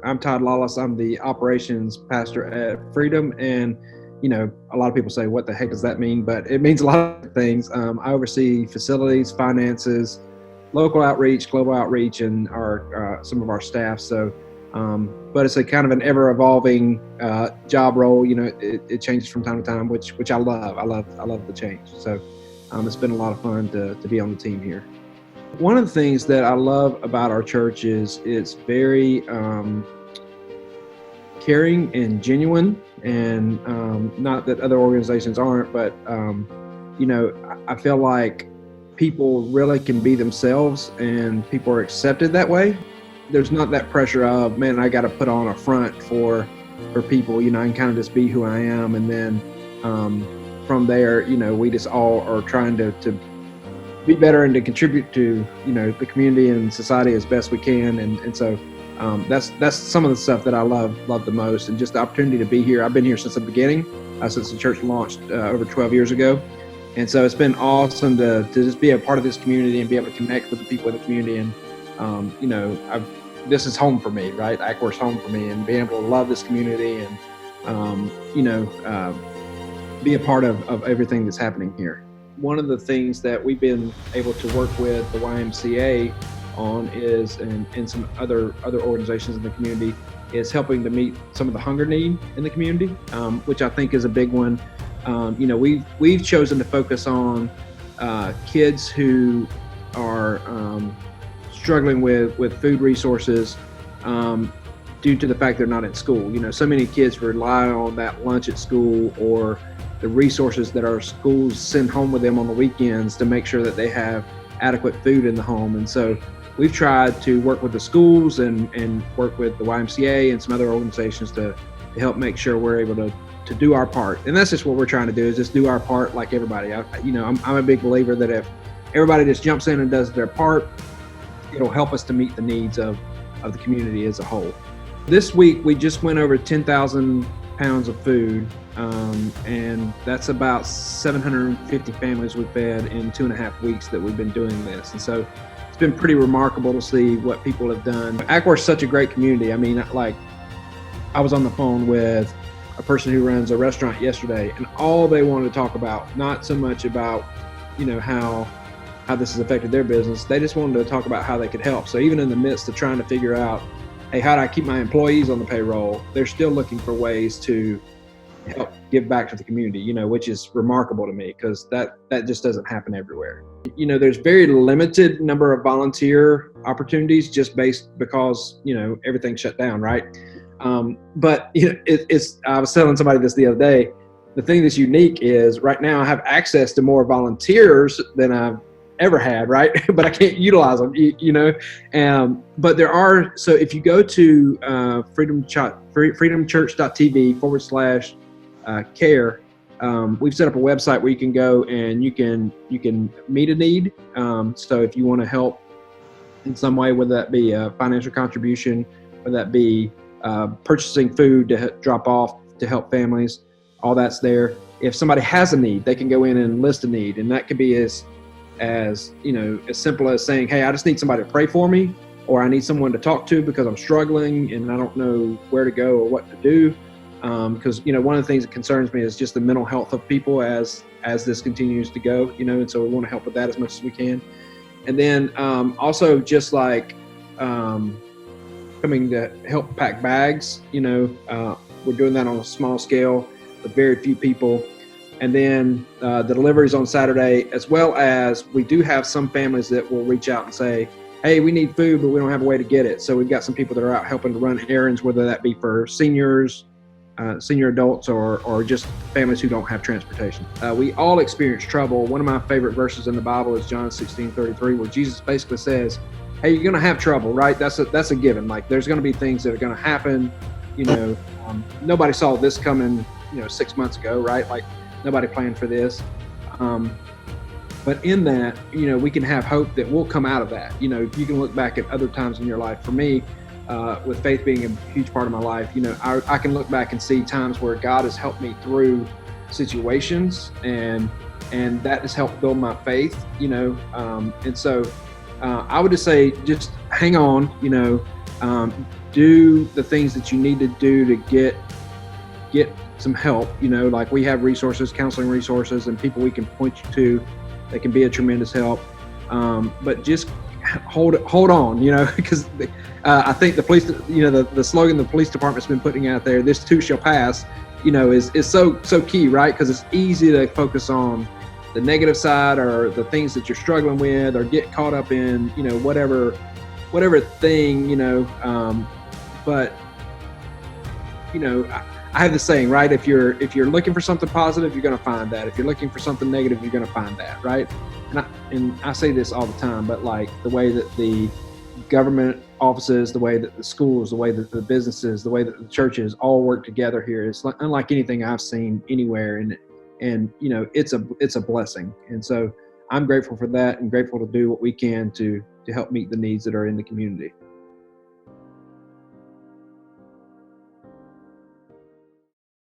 I'm Todd Lawless. I'm the operations pastor at Freedom. And, a lot of people say, what the heck does that mean? But it means a lot of things. I oversee facilities, finances, local outreach, global outreach, and some of our staff. So, but it's a kind of an ever-evolving job role. It changes from time to time, which I love. I love the change. So it's been a lot of fun to be on the team here. One of the things that I love about our church is it's very caring and genuine, and not that other organizations aren't, but I feel like people really can be themselves and people are accepted that way. There's not that pressure of, man, I got to put on a front for people. I can kind of just be who I am, and then from there, we just all are trying to be better and to contribute to the community and society as best we can, and so that's some of the stuff that I love the most, and just the opportunity to be here. I've been here since the beginning, since the church launched over 12 years ago, and so it's been awesome to just be a part of this community and be able to connect with the people in the community. And this is home for me, right? Ackworth's home for me, and being able to love this community and be a part of everything that's happening here. One of the things that we've been able to work with the YMCA on is, and some other organizations in the community, is helping to meet some of the hunger need in the community, which I think is a big one. We've chosen to focus on kids who are struggling with food resources due to the fact they're not in school. So many kids rely on that lunch at school or the resources that our schools send home with them on the weekends to make sure that they have adequate food in the home. And so we've tried to work with the schools and work with the YMCA and some other organizations to help make sure we're able to do our part. And that's just what we're trying to do, is just do our part like everybody. I'm a big believer that if everybody just jumps in and does their part, it'll help us to meet the needs of the community as a whole. This week, we just went over 10,000 pounds of food, and that's about 750 families we've fed in 2.5 weeks that we've been doing this. And so it's been pretty remarkable to see what people have done. Ackworth's such a great community. I mean, I was on the phone with a person who runs a restaurant yesterday, and all they wanted to talk about, not so much about, how this has affected their business. They just wanted to talk about how they could help. So even in the midst of trying to figure out, hey, how do I keep my employees on the payroll, they're still looking for ways to help give back to the community, which is remarkable to me, because that just doesn't happen everywhere. There's very limited number of volunteer opportunities just because, everything's shut down, right? But I was telling somebody this the other day, the thing that's unique is right now I have access to more volunteers than I've ever had, right? But I can't utilize them, but there are, so if you go to freedomchurch.tv/care, we've set up a website where you can go and you can meet a need. So if you want to help in some way, whether that be a financial contribution, whether that be purchasing food to drop off to help families, all that's there. If somebody has a need, they can go in and list a need, and that could be as simple as saying, hey, I just need somebody to pray for me, or I need someone to talk to because I'm struggling and I don't know where to go or what to do. Because, one of the things that concerns me is just the mental health of people as this continues to go, and so we want to help with that as much as we can. And then also just like coming to help pack bags, we're doing that on a small scale with very few people. And then the deliveries on Saturday, as well as we do have some families that will reach out and say, hey, we need food, but we don't have a way to get it. So we've got some people that are out helping to run errands, whether that be for seniors, senior adults, or just families who don't have transportation. We all experience trouble. One of my favorite verses in the Bible is John 16:33, where Jesus basically says, hey, you're going to have trouble, right? That's a given. Like, there's going to be things that are going to happen. Nobody saw this coming, 6 months ago, right? Like, nobody planned for this. But in that, we can have hope that we'll come out of that. You can look back at other times in your life. For me, with faith being a huge part of my life, I can look back and see times where God has helped me through situations, and that has helped build my faith, and so I would just say, just hang on, Do the things that you need to do to get some help. Like we have resources, counseling resources, and people we can point you to that can be a tremendous help. But just hold on, because I think the police, the slogan the police department's been putting out there, "This too shall pass," is so key, right? Because it's easy to focus on the negative side or the things that you're struggling with, or get caught up in, whatever thing, but I have the saying, right? If you're looking for something positive, you're going to find that. If you're looking for something negative, you're going to find that, right? And I say this all the time, but like the way that the government offices, the way that the schools, the way that the businesses, the way that the churches all work together here is unlike anything I've seen anywhere. And it's a blessing. And so I'm grateful for that, and grateful to do what we can to help meet the needs that are in the community.